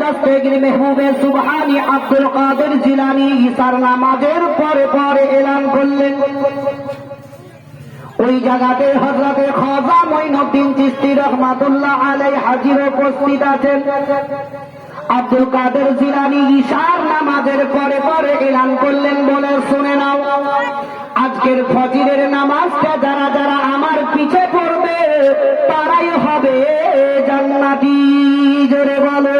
দস্তগীর মেহবুবে সুবহানী আব্দুল কাদের জিলানী ইশার নামাজের পরে পরে এলান করলেন। ওই জায়গাতে হযরতে খাজা মঈনুদ্দিন চিশতি রহমাতুল্লাহ আলাইহি হাজির উপস্থিত আছেন। আব্দুল কাদের জিলানী ইশার নামাজের পরে পরে এলান করলেন, বলে শুনে নাও, আজকের ফজরের নামাজটা যারা যারা আমার পিছে পড়বে তারাই হবে জান্নাতি। জোরে বলো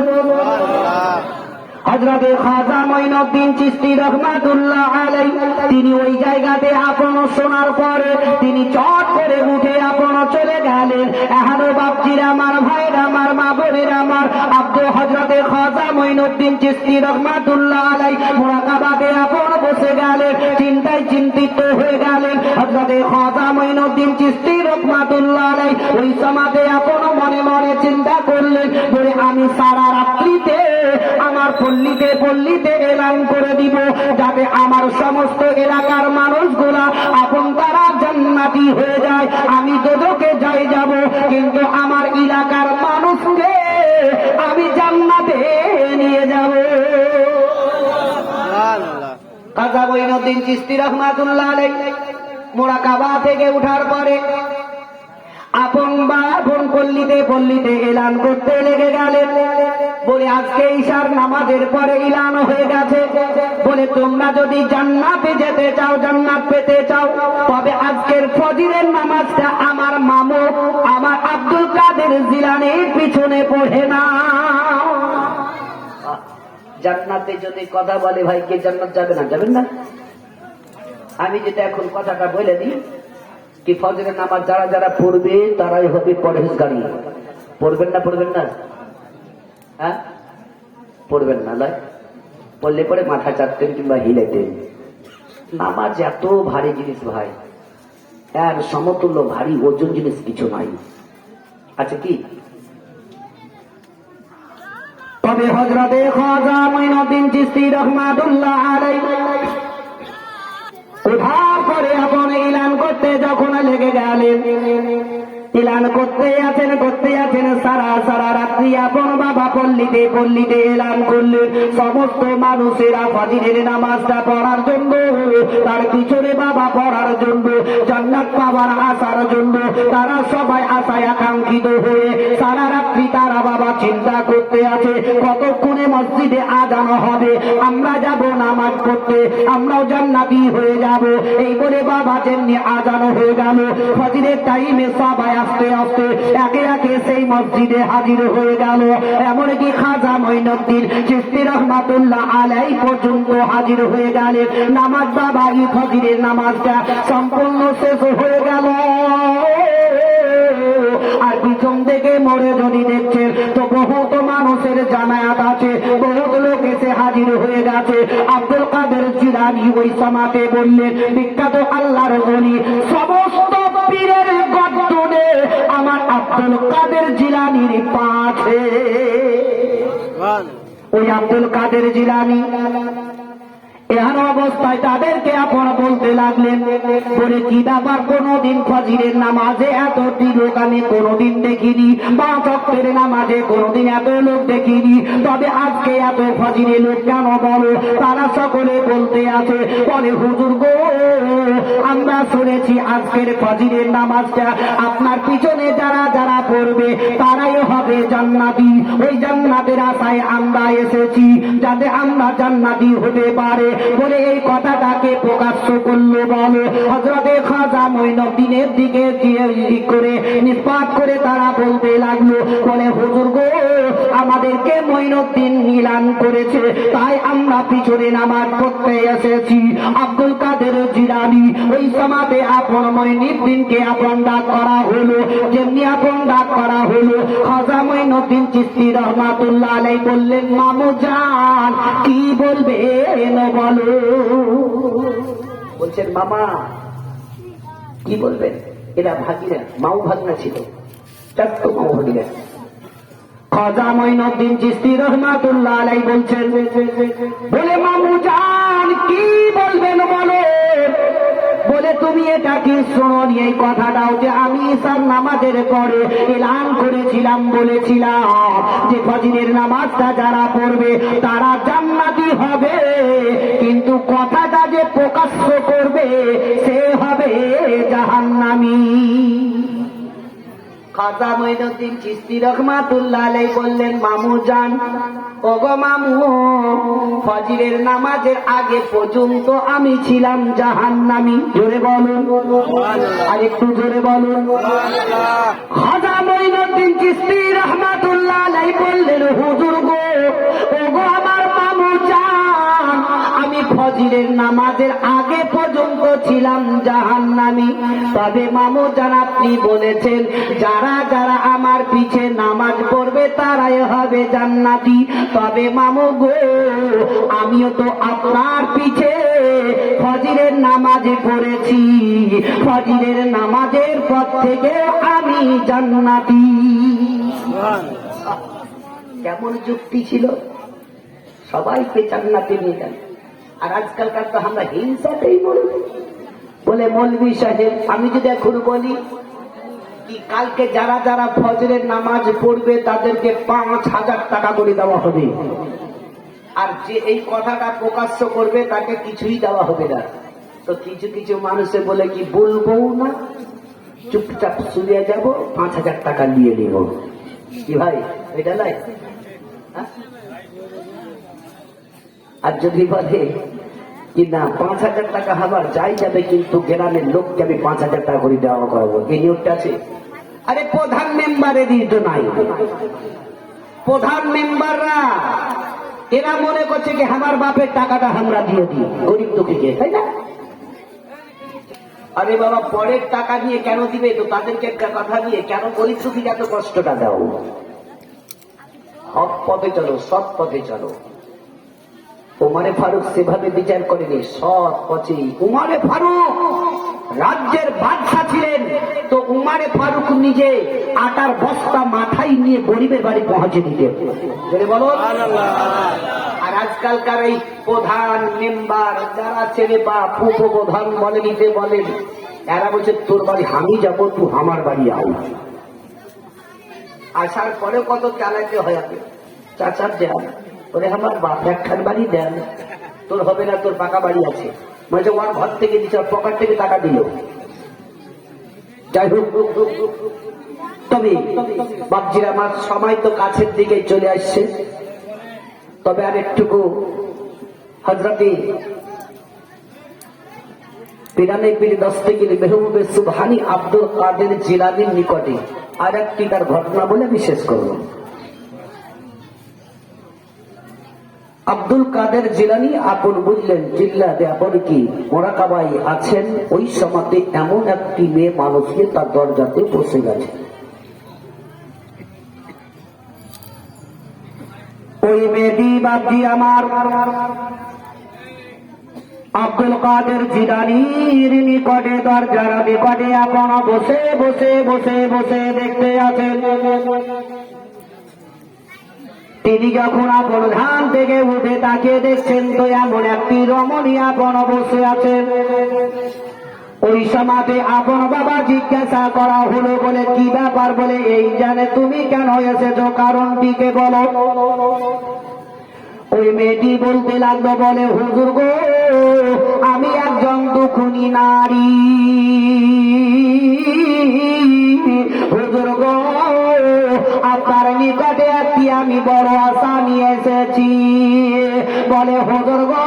হযরতে খাজা মঈনুদ্দিন চিশতি রহমাতুল্লাহ আলাইহি তিনি ওই জায়গাতে আপন শোনার পরে তিনি চট করে উঠে আপন চলে গেলেন। এহানো বাপজিরা আমার ভাইরা আমার মা বোনেরা আমার, আব্দুল হযরতে খাজা মঈনুদ্দিন চিশতি রহমাতুল্লাহ আলাইহি মুরাকাবাতে আপন বসে গেলেন, চিন্তায় চিন্তিত হয়ে গেলেন। হযরতে খাজা মঈনুদ্দিন চিশতি রহমাতুল্লাহ আলাইহি ওই সমাজে আপন মনে মনে চিন্তা করলেন, বলে আমি সারা রাত্রিতে আমার পল্লীতে পল্লীতে এলান করে দিব, যাতে আমার সমস্ত এলাকার মানুষগুলা আপন তারা জান্নাতি হয়ে যায়। আমি দোজখে যাই যাব, কিন্তু আমার এলাকার মানুষকে আমি জান্নাতে নিয়ে যাব। খাজা মঈনুদ্দিন চিশতি রহমাতুল্লাহ আলাইহি মুরাকাবা থেকে উঠার পরে আপন বা আপন পল্লীতে পল্লীতে এলান করতে লেগে গেলেন। বলে আজকে ঈশার নামাজের পরে এলান হয়ে গেছে, বলে তোমরা যদি জান্নাতে যেতে চাও, জান্নাত পেতে চাও, তবে আজকের ফজরের নামাজটা আমার মামু আমার আব্দুল কাদের জিলানীর পিছনে পড়ে নাও। জান্নাতে যদি কথা বলে ভাই, কে জান্নাত যাবে না? যাবেন না? আমি যেটা এখন কথাটা বলে দিই কি, ফজরের নামাজ যারা যারা পড়বে তারাই হবে পরহেজগারী। পড়বেন না? পড়বেন না? হ্যাঁ, পড়বেন না? পড়লে পরে মাথা চাটতেন কিংবা হিলেতেন। নামাজ এত ভারী জিনিস ভাই, এর সমতুল্য ভারী ওজন জিনিস কিছু নাই। আচ্ছা কি, তবে হযরতে খাজা মঈনুদ্দিন চিশতি রহমাতুল্লাহ আলাইহি উঠার পরে আপন এলান করতে যখন লেগে গেলেন, এলান করতে আছেন সারা সারা রাত্রি আপন বাবা পল্লীতে পল্লীতে এলান করলেন। সমস্ত মানুষেরা ফজরের নামাজটা পড়ার জন্য, তার পিছনে বাবা পড়ার জন্য, জান্নাত পাওয়ার আশার জন্য তারা সবাই আশায় আকাঙ্ক্ষিত হয়ে সারা রাত্রি তারা বাবা চিন্তা করতে আছে কতক্ষণে মসজিদে আযান হবে, আমরা যাব নামাজ পড়তে, আমরাও জান্নাতি হয়ে যাব। এই বলে বাবা যেমনি আযান হয়ে গেল, ফজরের টাইমে সবাই আস্তে আস্তে একে একে সেই মসজিদে হাজির হয়ে গেল। এমনকি খাজা মঈনুদ্দিন চিশতি রহমাতুল্লাহ আলাইহি পর্যন্ত হাজির হয়ে গেলেন। নামাজ বাবা এই ফজরের নামাজটা সম্পূর্ণ শেষ হয়ে গেল। আর পিছন থেকে মোড়ে যদি দেখছেন তো বহুত মানুষের জামায়াত আছে, বহুত লোক এসে হাজির হয়ে গেছে। আব্দুল কাদের জিলানী ওই সমাতে বললেন, বিখ্যাত আল্লাহর ওলি সমস্ত পীরের গর্দনে আমার আব্দুল কাদের জিলানীর পাশে। ওই আব্দুল কাদের জিলানী এমন অবস্থায় তাদেরকে আপন বলতে লাগলেন, বলে কি ব্যাপার, কোনদিন ফজরের নামাজে এতটি লোক আমি কোনদিন দেখিনি, পাঁচ ওয়াক্তের নামাজে কোনদিন এত লোক দেখিনি, তবে আজকে এত ফজরে লোক কেন বলো? তারা সকলে বলতে আছে, বলে হুজুর গো, আমরা শুনেছি আজকের ফজরের নামাজটা আপনার পিছনে যারা যারা পড়বে তারাই হবে জান্নাতি। ওই জান্নাতের আশায় আমরা এসেছি, যাতে আমরা জান্নাতি হতে পারে। বলে এই কথাটাকে প্রকাশ্য করলো, বলো হযরতে খাজা মঈনুদ্দিনের দিকে করে নিষ্পাত করে তারা বলতে লাগলো, বলে হুজুর গো, আমাদেরকে মঈনুদ্দিন মিলান করেছে, তাই আমরা পিছনে নামাজ পড়তে এসেছি। আব্দুল কাদের জিলানী ওই সমাতে আপন মঈনুদ্দিনকে আপন ডাক করা হলো। যেমনি আপন ডাক করা হলো, খাজা মঈনুদ্দিন চিশতি রহমাতুল্লাহ আলাইহি বললেন, মামু জান কি বলবে বলো। বলছেন মামা কি বলবেন? এরা ভাগিনা, মাও ভাগনা ছিল, চারটো মাও ভাগিনা। খাজা মঈনুদ্দিন চিশতি রহমাতুল্লাহ আলাইহি বলছেন, বলে মামু জান কি বলবেন বলো। বলে তুমি এটা কি শোনো, এই কথাটাও যে আমি ঈশার নামাজের পরে এলান করেছিলাম, বলেছিলাম যে ফজরের নামাজটা যারা পড়বে তারা জান্নাতি হবে, কিন্তু কথাটা যে প্রকাশ্য করবে সে হবে জাহান্নামী। খাজা মঈনুদ্দিন চিশতি রহমাতুল্লাহ আলাইহি বললেন, মামু জান, ওগো মামু, ফজরের নামাজের আগে পর্যন্ত আমি ছিলাম জাহান্নামী। জোরে বলুন, আর একটু জোরে বলুন। খাজা মঈনুদ্দিন চিশতি রহমাতুল্লাহ আলাইহি বললেন, হুজুর গো, ওগো আমার মামু জান, আমি ফজরের নামাজের আগে পর্যন্ত ছিলাম জাহান্নামী। তবে মামু জান, আপনি বলেছেন যারা যারা আমার পিছে নামাজ পড়বে তারাই হবে জান্নাতি। তবে মামু গো, আমিও তো আপনার পিছে ফজরের নামাজে পড়েছি, ফজরের নামাজের পর থেকে আমি জান্নাতি। কেমন যুক্তি ছিল, সবাইকে জান্নাতে নিয়ে যান। আর আজকালকার তো আমরা হিংসাতেই বলে মৌলভী সাহেব, আমি যদি এখন বলি কি কালকে যারা যারা ফজরের নামাজ পড়বে তাদেরকে 5,000 টাকা করে দেওয়া হবে, আর যে এই কথাটা প্রকাশ্য করবে তাকে কিছুই দেওয়া হবে না, তো কিছু কিছু মানুষে বলে কি বলবো না, চুপচাপ শুয়ে যাব, 5,000 টাকা নিয়ে নিব। কি ভাই, এটা নয়? আর যদি বলে কি না 5,000 টাকা আমার যাই যাবে, কিন্তু গ্রামের লোককে আমি 5,000 টাকা করে দেওয়া করবো, এই নিয়োগটা আছে। আরে প্রধান মেম্বারের তো নাই, প্রধান মেম্বাররা এরা মনে করছে কি আমার বাপের টাকাটা আমরা দিয়ে দিই গরিব দুঃখীকে, তাই না? আরে বাবা, পরের টাকা নিয়ে কেন দিবে, তো তাদেরকে কথা দিয়ে কেন গরিব দুঃখীকে এত কষ্টটা দাও? হক পথে চলো, সৎ পথে চলো। উমারে ফারুক সেভাবে বিচার করেনি, সৎ পথে। উমারে ফারুক রাজ্যের বাদশা ছিলেন, তো উমারে ফারুক নিজে আটার বস্তা মাথায় নিয়ে গরিবের বাড়ি পৌঁছে দিতেন। বলো। আর আজকালকার এই প্রধান মেম্বার যারা ছেলে বা উপপ্রধান বলে নিতে বলেন, এরা বলছে তোর বাড়ি আমি যাবো, তুই আমার বাড়ি আও। আসার পরে কত চালাতে হয়, আপনি চাচার দেন, ওরে আমার বাপ একখান বাড়ি দেন, তোর হবে না, তোর পাকা বাড়ি আছে। মানে ওর ঘর থেকে দিচ্ছে, পকেট থেকে টাকা দিল। যাই হোক, তবে বাপজির আমার সময় তো কাছের দিকে চলে আসছে, তবে আর একটুকু হযরতে পিরানে পীর দস্তগীর মেহবুবে সুবহানী আব্দুল কাদের জিলানীর নিকটে আর একটি তার ঘটনা বলে বিশেষ করব। আব্দুল কাদের জিলানী আপন বুঝলেন, জিল্লাতে আপন কি মোরাকাবাই আছেন, ওই সময়তে এমন একটি মেয়ে মানুষকে তার দরজাতে বসে গেছে। ওই মেয়েটি বাপজি আমার আব্দুল কাদের জিলানীর নিকটে, দরজার নিকটে আপন বসে বসে বসে বসে দেখতে আছেন। তিনি যখন আপন ধান থেকে উঠে তাকে দেখছেন, তো এমন একটি রমণী আপন বসে আছেন। ওই সমাজে আপন বাবা জিজ্ঞাসা করা হলো, বলে কি ব্যাপার, বলে এই জানে তুমি কেন এসেছো, কারণটিকে বলো। ওই মেয়েটি বলতে লাগলো, বলে হুজুর গো, আমি একজন দুখুনি নারী, হুজুর গো, আপনার নিকটে একটি আমি বড় আশা নিয়ে এসেছি। বলে হুজুর গো,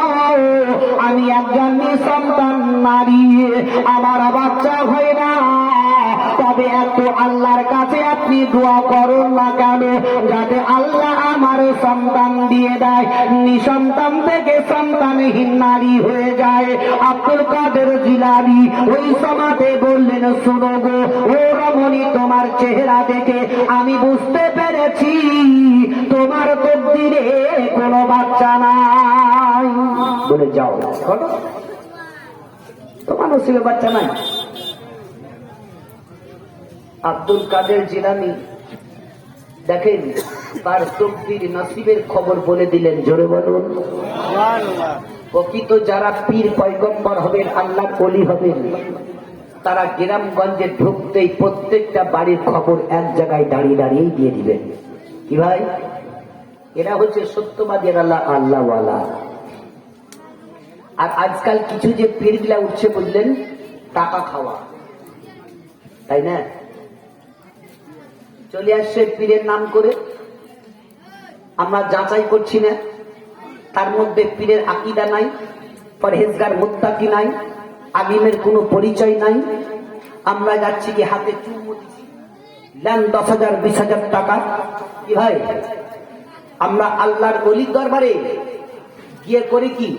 আমি একজন নিঃসন্তান নারী, আমার বাচ্চা হয় না, তবে একটু আল্লাহর কাছে আপনি দোয়া করুন না কেন, যাতে আল্লাহ আমার সন্তান দিয়ে দেয়, নিঃসন্তান থেকে সন্তানহীন নারী হয়ে যায়। আব্দুল কাদের জিলানী ওই সমাজে বললেন, শুনো গো ও রমণী, তোমার চেহারা দেখে আমি বুঝতে পেরেছি তোমার তকদিরে কোনো বাচ্চা নাই। বলে যাও, তোমার নসিবে বাচ্চা নাই। আব্দুল কাদের জিলানী দেখেন তার তকদির নসিবের খবর বলে দিলেন। জোরে বলুন। প্রকৃত যারা পীর পয়গম্বর হবেন, আল্লাহর ওলি হবেন, তারা গ্রামগঞ্জে ঢুকতেই প্রত্যেকটা বাড়ির খবর এক জায়গায় দাঁড়িয়ে দাঁড়িয়েই দিয়ে দিবেন। কি ভাই, এরা হচ্ছে সত্যবাদী আল্লাহওয়ালা। আর আজকাল কিছু যে পীরগুলা উঠছে বুঝলেন, টাকা খাওয়া, তাই না? চলে আসছে পীরের নাম করে, আমরা যাচাই করছি না, তার মধ্যে পীরের আকীদা নাই, পরহেজগার মুত্তাকি নাই, আলিমের কোনো পরিচয় নাই। আমরা যাচ্ছি কি হাতে চুমু দিচ্ছি, নেন 10,000 20,000 টাকা। কি ভাই, আমরা আল্লাহর ওলির দরবারে গিয়ে করি কি,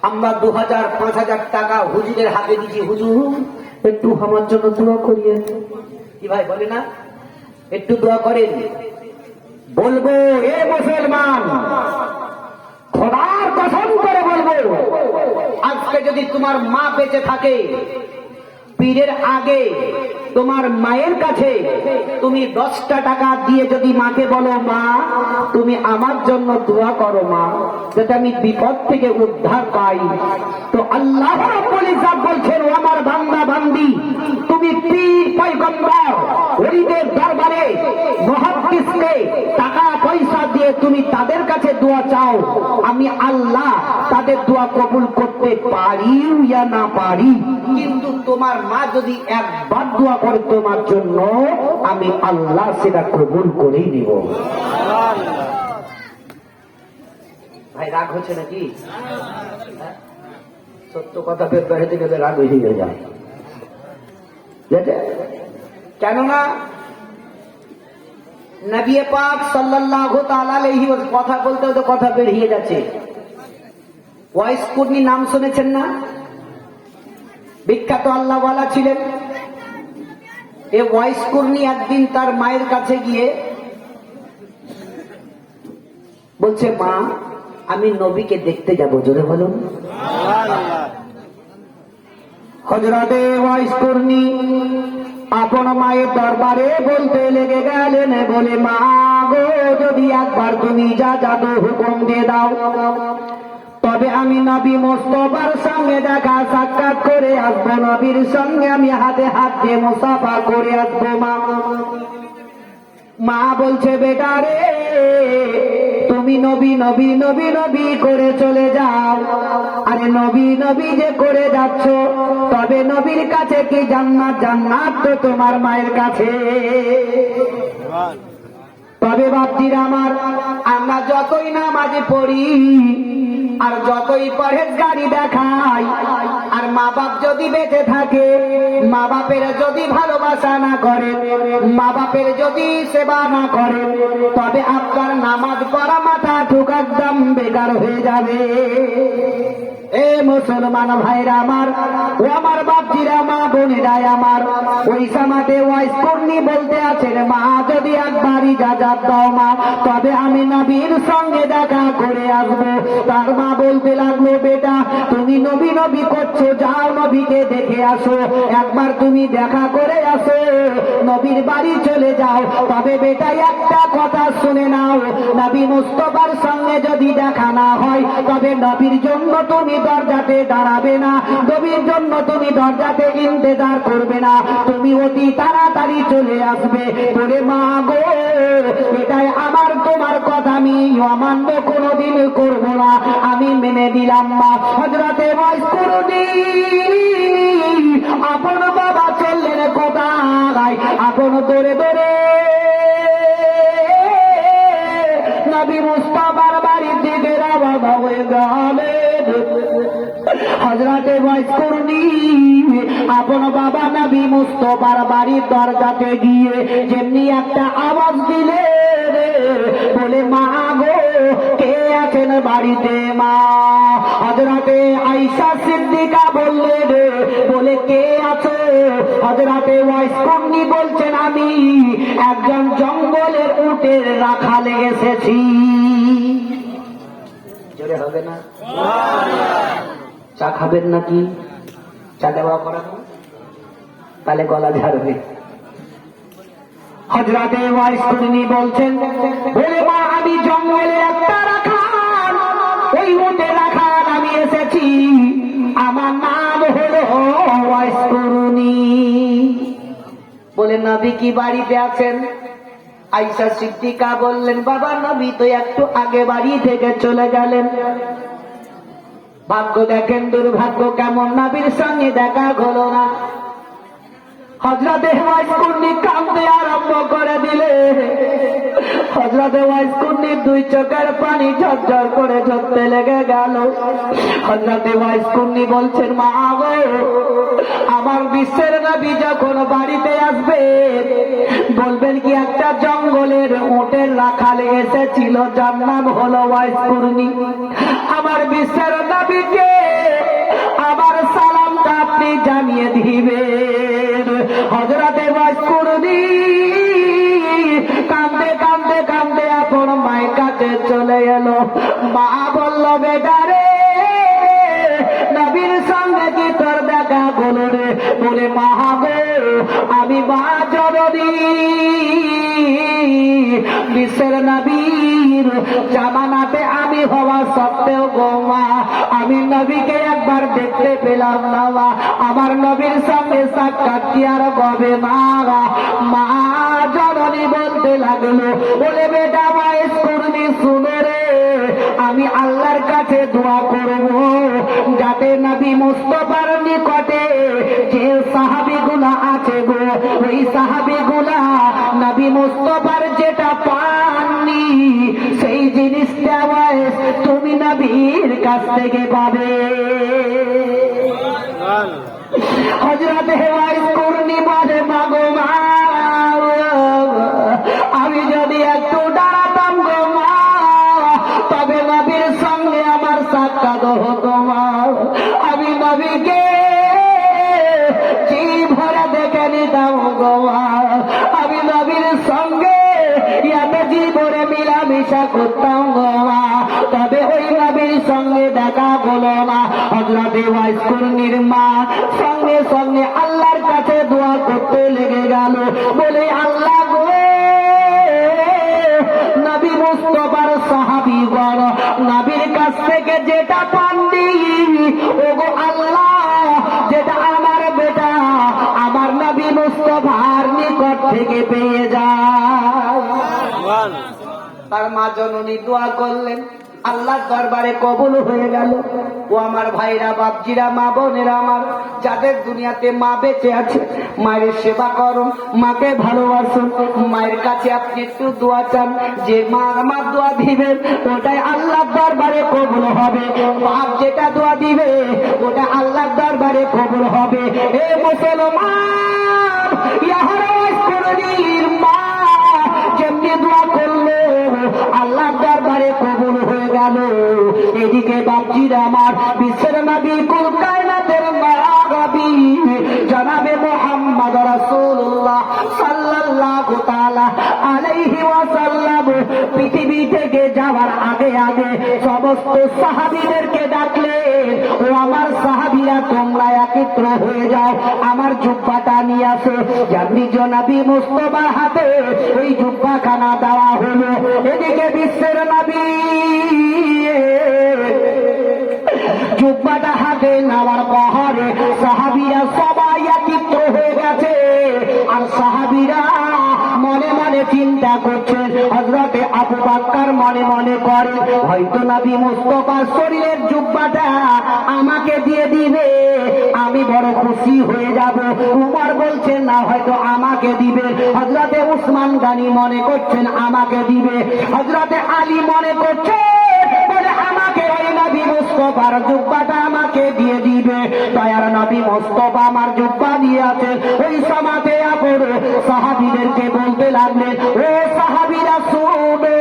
আমরা 2,000 5,000 টাকা হুজুরের হাতে দিচ্ছি, হুজুর একটু আমার জন্য দোয়া করিয়েন। কি ভাই বলে না, একটু দোয়া করেন। বলবো এ মুসলমান, খোদার কসম করে বলবো, আজকে যদি তোমার মা বেঁচে থাকে, পীরের আগে তোমার মায়ের কাছে তুমি 10টা টাকা দিয়ে যদি মাকে বলো, মা তুমি আমার জন্য দোয়া করো মা, যাতে আমি বিপদ থেকে উদ্ধার পাই, তো আল্লাহ রাব্বুল ইজ্জত বলছেন, ও আমার বান্দা বান্দি, তুমি পীর পয়গম্বর ওলিদের দরবারে মুহাদ্দিসকে টাকা পয়সা দিয়ে তুমি তাদের কাছে দোয়া চাও, আমি আল্লাহ তাদের দোয়া কবুল করতে পারি ইয়া না পারি, কিন্তু তোমার মা যদি একবার দোয়া করে তোমার জন্য, আমি আল্লাহ সেটা কবুল করেই দিব। ভাই রাগ হচ্ছে নাকি? সত্য কথা বের বেড়াতে গেলে রাগ হয়ে যায়। কেননা নবী পাক সাল্লাল্লাহু তাআলা আলাইহি ওয়াসাল্লাম কথা বলতে তো কথা বেরিয়ে যাচ্ছে। ওয়াইস কুরনি নাম শুনেছেন না? বিখ্যাত আল্লাহওয়ালা ছিলেন। এ ওয়াইস কুরনি একদিন তার মায়ের কাছে গিয়ে বলছে, মা আমি নবীকে দেখতে যাব। জোরে বলুন সুবহানাল্লাহ। হযরতে ওয়াইস কুরনি আপন মায়ের দরবারে বলতে লেগে গেলেন, বলে মা গো, যদি একবার তুমি যা জাদু হুকুম দিয়ে দাও, তবে আমি নবী মুস্তাফার সঙ্গে দেখা সাক্ষাৎ করে আসবো, নবীর সঙ্গে আমি হাতে হাত দিয়ে মুসাফা করে আসবো। মা বলছে, বেটা রে, তুমি নবী নবী নবী নবী করে চলে যাও। আরে নবী নবী যে করে যাচ্ছ, তবে নবীর কাছে কি জান্নাত? জান্নাত তো তোমার মায়ের কাছে। তবে বাপজিরা আমার, আমরা যতই নামাজে পড়ি আর যতই পরহেজগারি দেখাই, আর মা বাপ যদি বেঁচে থাকে, মা বাপের যদি ভালোবাসা না করে, মা বাপের যদি সেবা না করে, তবে আপনার নামাজ পড়া মাথা ঠুক একদম বেকার হয়ে যাবে। এ মুসলমান ভাইরা আমার, ও আমার বাপজিরা, মা বোনেরা আমার, ওই সামাতে ওয়াইস কুরনি বলতে আছেন, মা যদি একবার ইজাজত দাও মা, তবে আমি নবীর সঙ্গে দেখা করে আসবো। তার মা বলতে লাগলো, বেটা তুমি নবী নবী করছো, যাও নবীকে দেখে আসো, একবার তুমি দেখা করে আসো, নবীর বাড়ি চলে যাও। তবে বেটা একটা কথা শুনে নাও, নবী মুস্তাফার সঙ্গে যদি দেখা না হয়, তবে নবীর জন্য তুমি দরজাতে দাঁড়াবে না, নবীর জন্য তুমি দরজাতে ইন্তজার করবে না, তুমি অতি তাড়াতাড়ি চলে আসবে। বলে মা গো, এটাই আমার তোমার কথা, আমি অমান্য কোনোদিন করব না, আমি মেনে দিলাম মা। হযরতে ওয়াইস কুরনি আপন বাবা চললেন কোথায়, আপন দৌড়ে দৌড়ে নবী মুস্তাফার বাড়ির দিকে রওনা হয়ে গেলেন। হযরতে ওয়াইস কুরনি আপন বাবা নবী মুস্তাফার বাড়ির দরজাতে গিয়ে যেমনি একটা আওয়াজ দিলেন, বলে মা গো, কে আছেন বাড়িতে? মা হযরতে আয়েশা সিদ্দিকা বললেন, বলে কে আছো? হযরতে ওয়াইস কুরনি বলছেন, আমি একজন জঙ্গলের উটের রাখালে এসেছি। জোরে হবে না? চা খাবেন নাকি? চা দেওয়া করাবো, তাহলে গলা ঝাড়বে। হযরতে ওয়াইস কুরনি বলছেন, বলে মা আমি জঙ্গলে একটা রাখাল, ওই উটের রাখাল আমি এসে নবী কি বাড়িতে আছেন? আয়েশা সিদ্দিকা বললেন, বাবা নবী তো একটু আগে বাড়ি থেকে চলে গেলেন। ভাগ্য দেখেন দুর্ভাগ্য কেমন, নবীর সঙ্গে দেখা হলো না। হযরতে ওয়াইস কুন্নি কাঁদতে আরম্ভ করে দিলে। হযরতে ওয়াইস কুন্নির দুই চোখের পানি ঝরঝর করে ঝরতে লেগে গেল। হযরতে ওয়াইস কুন্নি বলছেন, মা গো, আমার বিশ্বের নবী যখন বাড়িতে আসবে বলবেন কি একটা জঙ্গলের উটের রাখাল এসেছিল, যার নাম হলো ওয়াইস কুন্নি। আমার বিশ্বের নবীকে আমার সালামটা আপনি জানিয়ে দিবেন। হযরতে ওয়াইস কুন্নি কাঁদতে কাঁদতে কাঁদতে আপন মায়ের কাছে চলে এলো। মা বলল, বেটা রে, নবীর সঙ্গে কি তোর দেখা হলো রে? বলে, মা গো, আমি মা জননী বিশ্বের নবীর জামানাতে আমি হওয়া সত্ত্বেও গো মা, আমি নবীকে একবার দেখতে পেলাম না মা, আমার নবীর সঙ্গে সাক্ষাৎ কি আর হবে না? মা জননী বলতে লাগলো, বলে, বেটা ওয়াইস কুন্নি শুনো রে, আমি আল্লাহর কাছে দোয়া করব যাতে নবী মুস্তাফার নিকটে যে সাহাবীগুলা আছে গো, ওই সাহাবীগুলা নবী মুস্তাফার যেটা পাননি সেই জিনিসটা তুমি নবীর কাছ থেকে পাবে। হযরতে ওয়াইস কুন্নি বলে, মাগো মা, আমি যদি একটু দাঁড়াতাম গো মা, তবে নবীর সঙ্গে আমার সাক্ষাৎ হতো মা। আমি নবীকে জি ভরে দেখে নিতাম গো মা, আমি নবীর সঙ্গে ইয়াতে জি ভরে মিলামিশা করতাম গো মা, তবে ওই নবীর সঙ্গে দেখা হলো না। হযরতে ওয়াইস কুন্নির মা সঙ্গে সঙ্গে আল্লাহর কাছে দোয়া করতে লেগে গেল, বলে, আল্লাহ গো, নবী মুস্তাফার সাহাবীগণ নবীর কাছ থেকে যেটা পাননি, ওগো আল্লাহ, যেটা আমার বেটা আমার নবী মুস্তাফার নিকট থেকে পেয়ে যায়। তার মা জননী দোয়া করলেন, আল্লাহর দরবারে কবুল হয়ে গেল। ও আমার ভাইরা, বাপজিরা, মা বোনেরা আমার, যাদের দুনিয়াতে মা বেঁচে আছে, মায়ের সেবা করুন, মাকে ভালোবাসুন। মায়ের কাছে আপনি একটু দোয়া চান, যে মা আমার দোয়া দিবেন ওটাই আল্লাহর দরবারে কবুল হবে। বাপ যেটা দোয়া দিবে ওটা আল্লাহর দরবারে কবুল হবে। এ মুসলমান, ইহারা ওয়াইস কুন্নির মা যেমনি দোয়া করলো আল্লাহর দরবারে কবুল হয়ে গেল। এদিকে বাপজিরা আমার, বিশ্বের নবী কুল কায়নাতের নবী জনাবে মুহাম্মদ রাসূলুল্লাহ সাল্লাল্লাহু তাআলা আলাইহি ওয়াসাল্লাম পৃথিবী থেকে যাওয়ার আগে আগে সমস্ত সাহাবীদেরকে ডাকলেন, ও আমার সাহাবীরা, তোমরা একত্র হয়ে যাও, আমার জুব্বাটা নিয়ে আসো। যেমনি নবী মুস্তাফার হাতে ওই জুব্বাখানা দেওয়া হলো। এদিকে বিশ্বের নবী জুব্বাটা হাতে নেওয়ার পরে সাহাবীরা সবাই একত্র হয়ে গেছে। আর সাহাবীরা মনে মনে চিন্তা করছেন, হযরতে আবু বকর মনে মনে করে, হয়তো নবী মুস্তাফার শরীরের জুব্বাটা আমাকে দিয়ে দিবে, আমি বড় খুশি হয়ে যাব। উমর বলছেন, না, হয়তো আমাকে দিবে। হযরতে উসমান গনি মনে করছেন আমাকে দিবে। হযরতে আলী মনে করছে, বলে, আমাকে ওই নবী মুস্তাফার জুব্বাটা আমাকে দিয়ে দিবে। দয়ার নবী মুস্তাফা আমার জুব্বা দিয়ে আছে। ওই সমাতে আপন সাহাবীদেরকে বলতে লাগলেন, ও সাহাবীরা শুনো,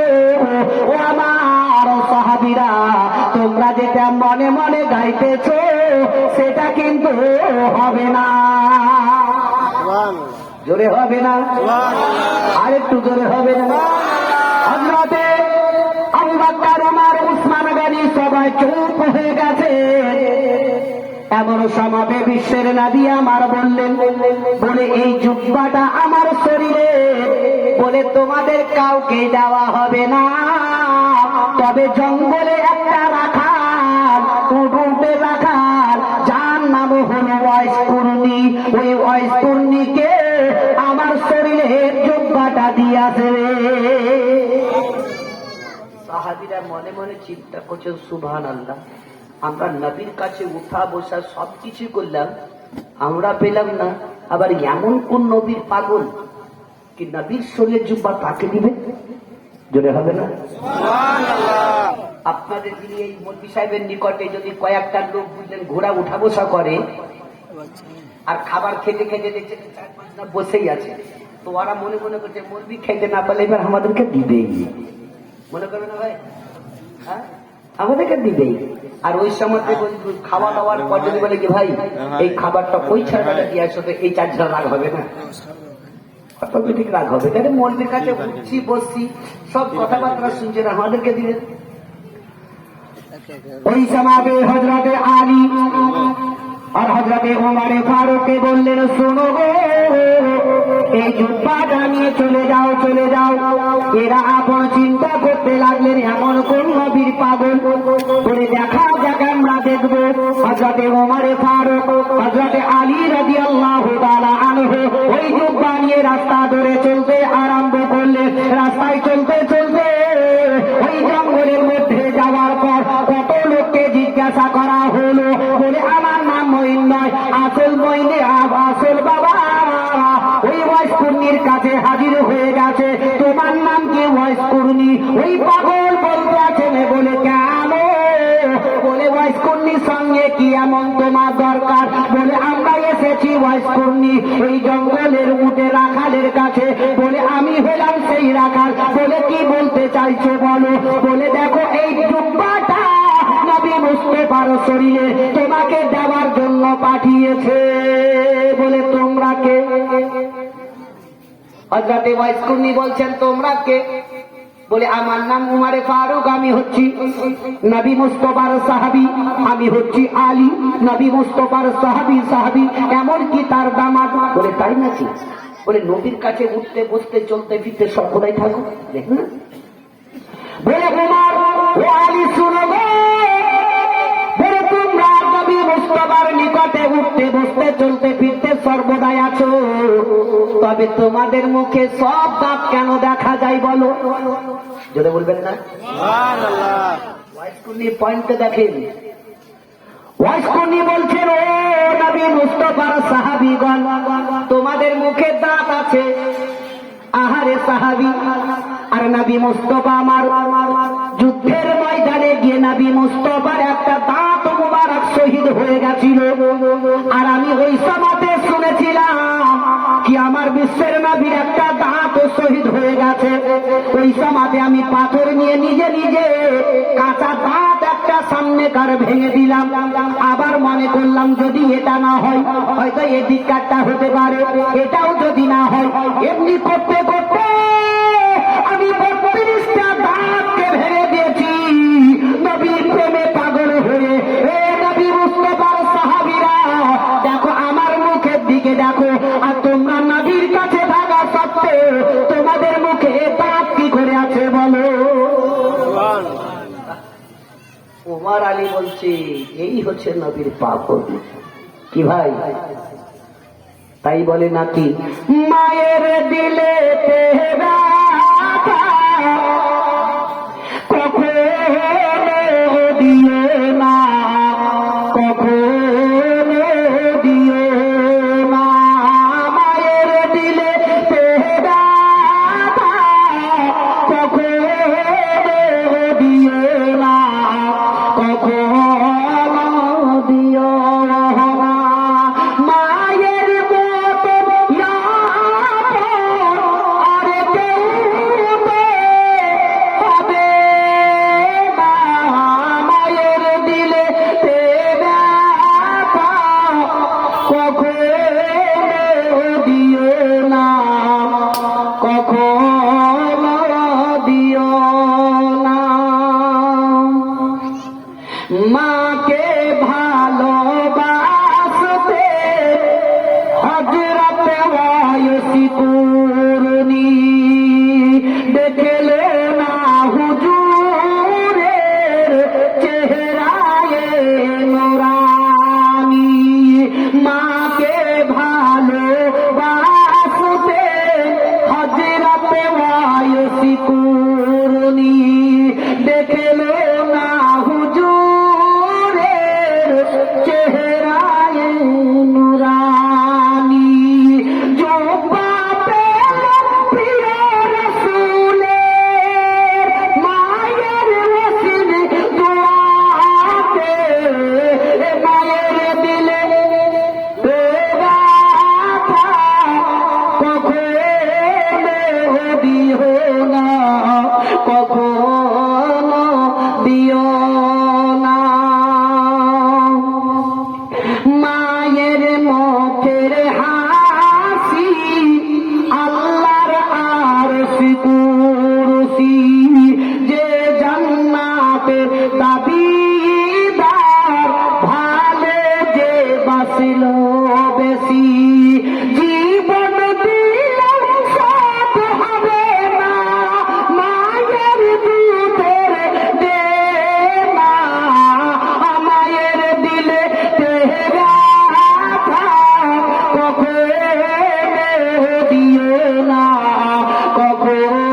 ও আমার সাহাবীরা, তোমরা যেটা মনে মনে গাইতেছো সেটা কিন্তু হবে না। জোরে হবে না, আর একটু জোরে হবে না। হযরতে আবু বকর, ওমর, উসমান গনি সবাই চুপ হয়ে গেছে। এমন সমাবে বিশ্বের নবী আমার বললেন, বলে, এই জুব্বাটা আমার শরীরে, বলে, তোমাদের কাউকে দেওয়া হবে না, তবে জঙ্গলে একটা রাখাল, উঠে রাখাল, যার নাম হলো ওয়াইস কুন্নি, ওই ওয়াইস কুন্নিকে আমার শরীর চিন্তা করছেন সুবহানাল্লাহ, আমরা নবীর কাছে উঠা বসা সবকিছু করলাম, আমরা পেলাম না, আবার এমন কোন নবীর পাগল কি নবীর শরীরের জুব্বা তাকে দিবে? জোরে হবে না? আপনাদের যিনি এই মৌলভী সাহেবের নিকটে যদি কয়েকটা লোক বুঝলেন ঘোড়া উঠা বসা করে আর খাবার খেতে খেতে দেখছেন 4-5 জন বসেই আছে, তো ওরা মনে মনে করছে মৌলভী খেতে না পারলে এবার আমাদেরকে দিবেই, মনে করবে না ভাই? হ্যাঁ, আমাদেরকে দিবেই। আর ওই সময় খাওয়া দাওয়ার পর যদি বলে কি ভাই এই খাবারটা ওই ছাড়াটা দিয়ে আসো, তো এই 4 জন রাগ হবে না? অটোমেটিক রাগ হবে। তাহলে মৌলভীর কাছে উঠছি বসছি সব কথাবার্তা শুনছেন, আমাদেরকে দিবেন। ওই সমাজে হযরতে আলী আর হযরতে ওমরে ফারুককে বললেন, শোনো গো, এই জুব্বাটা নিয়ে চলে যাও, চলে যাও। এরা আপন চিন্তা করতে লাগলেন এমন কোন নবীর পাগল করে দেখা যাক, আমরা দেখবো। হযরতে ওমরে ফারুক হযরতে আলী রাদিয়াল্লাহু তাআলা আনহু ওই জুব্বা নিয়ে রাস্তা ধরে চলতে আরম্ভ করলেন। রাস্তায় চলতে চলতে ওই জঙ্গলের মধ্যে যাওয়ার পর কত লোককে জিজ্ঞাসা করা হলো, বলে আমার নাম মঈন নয়, আসল মঈনে আসল বাবা ওই ওয়াইসকুর্নির কাছে হাজির হয়ে গেছে, তোমার নাম কি? ওয়াইসকুর্নি। ওই পাগল বলতে আছেন, বলে কেন? বলে ওয়াইসকুর্নির সঙ্গে কি এমন তোমার দরকার? বলে আমরা এসেছি ওয়াইসকুর্নি এই জঙ্গলের উঠে রাখালের কাছে। বলে আমি হলাম সেই রাখাল। বলে কি বলতে চাইছো বলো? বলে দেখো এই জুব্বাটা নবী মুস্তাফার শরীরে তোমাকে দেওয়ার জন্য পাঠিয়েছে। বলে তোমরা কে? হযরতে ওয়াইসকুর্নি বলছেন তোমরা কে? বলে আমার নাম উমরে ফারুক, আমি হচ্ছি নবী মুস্তাফার সাহাবী, আমি হচ্ছি আলী নবী মুস্তাফার সাহাবী এমনকি তার দামাত। বলে তাই নাকি? বলে নবীর কাছে উঠতে বসতে চলতে ফিরতে সব খোদাই থাকো, দেখুন না। বলে উমর ও আলী শুনো গো, বলে তোমরা নবী মুস্তাফার নিকটে উঠতে বসতে চলতে ফিরতে সর্বদাই আছো, তবে তোমাদের মুখে সব দাঁত কেন দেখা যায় বলো? যদি বলবেন না সুবহানাল্লাহ। ওয়াইসকুর্নি পয়েন্টে দেখেন, ওয়াইসকুর্নি বলছেন ও নবী মুস্তাফার সাহাবীগণ, তোমাদের মুখে দাঁত আছে। আহারে সাহাবী, আর নবী মুস্তাফা আমার যুদ্ধের ময়দানে গিয়ে নবী মুস্তাফার একটা দাঁত মুবারক শহীদ হয়ে গেছিল, আর আমি ওই সময়তে শুনেছিলাম কি আমার বিশ্বের নবীর একটা দাঁত শহীদ হয়ে গেছে। ওই সময়তে আমি পাথর নিয়ে নিজে নিজে কাঁচা দাঁত একটা সামনে কার ভেঙে দিলাম। আবার মনে করলাম যদি এটা না হয় হয়তো এদিক কাটটা হতে পারে, এটাও যদি না হয়, এমনি করতে করতে আমি 32টা দাঁতকে ভেঙে দিয়েছি নবীর প্রেমে পাগল হয়ে। এ নবী মুস্তাফার সাহাবীরা দেখো আমার মুখের দিকে দেখো, আর তোমরা নবীর কাছে থাকা সত্ত্বেও তোমাদের মুখে দাঁত কি করে আছে বলো? ওমর আলী বলছে এই হচ্ছে নবীর পাগল। কি ভাই তাই বলে নাকি? মায়ের দিলে তেরা কখনো দিও না, কখনো দিও না, মায়ের দিলে তেরা কখনো দিও না, কখনো দিও না। মায়ের মতো আর কেউ হবে না, মায়ের দিলে তেরা কখনো দিও না, কখনো দিও না। মাকে ভালোবাসতে হযরত ওয়াইসকুর্নি দেখলে না হুজুরের চেহারায় নূরানি। মাকে ভালোবাসতে হযরত ওয়াইসকুর্নি দেখলে না দাবিদার ভালে যে বাঁচিল বেশি জীবন দিলাম সব হবে না মায়ের দুধের দেনা মায়ের দিলে তেরা কখনো দিও না কখনো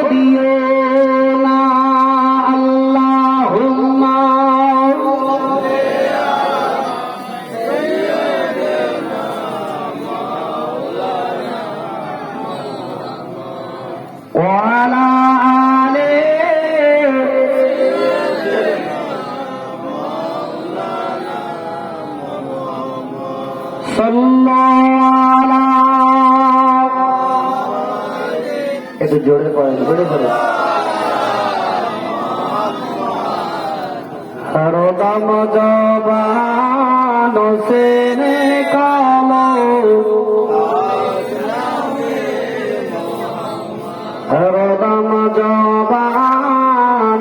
দিও না আল্লাহুম্মা وعلى آله صلى على একটু জোরে পড়েন জোরে পড়েন হরদম জবান সেনে কালো হরদম জবান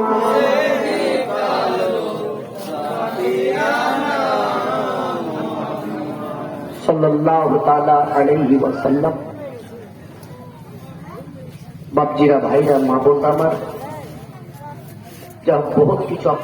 সাল্লাল্লাহু তাআলা আলাইহি ওয়াসাল্লাম। বাপজিরা ভাইরা মা বোনরা আমার যা বহুত কিছু